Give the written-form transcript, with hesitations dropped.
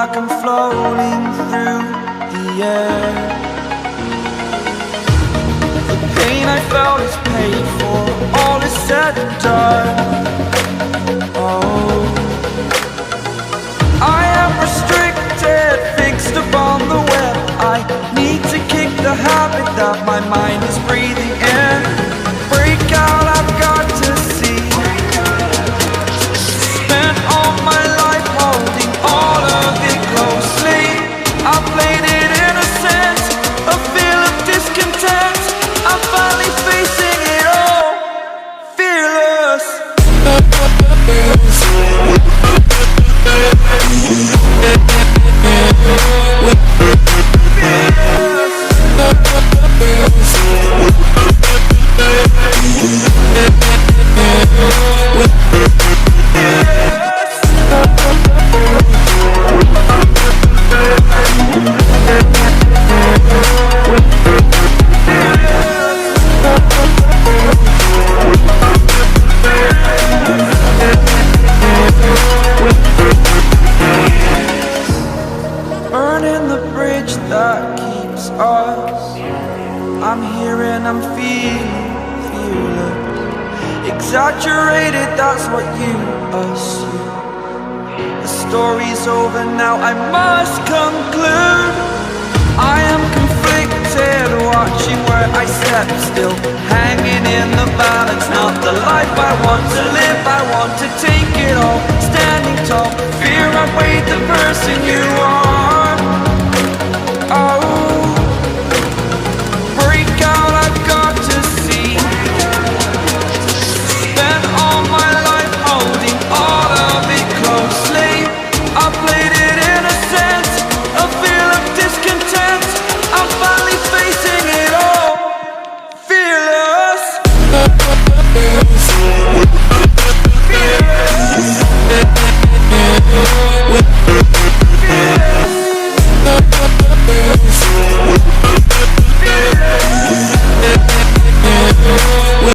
like I'm floating through the air. The pain I felt is paid for, all is said and done. Oh, I am restricted, fixed upon the web. I need to kick the habit that my mind is breathing in. Break out, I've got to see. Spent all my life holding all of it closely. I played it innocent, a feel of discontent. I'm finally facing it all, fearless. Burning the bridge that keeps us. I'm here and I'm feeling fearless. Exaggerated, that's what you assume. The story's over now, I must conclude. I am conflicted, watching where I step still, hanging in the balance. Not the life I want to live, I want to take it all. Standing tall, fear I weighed the person you are.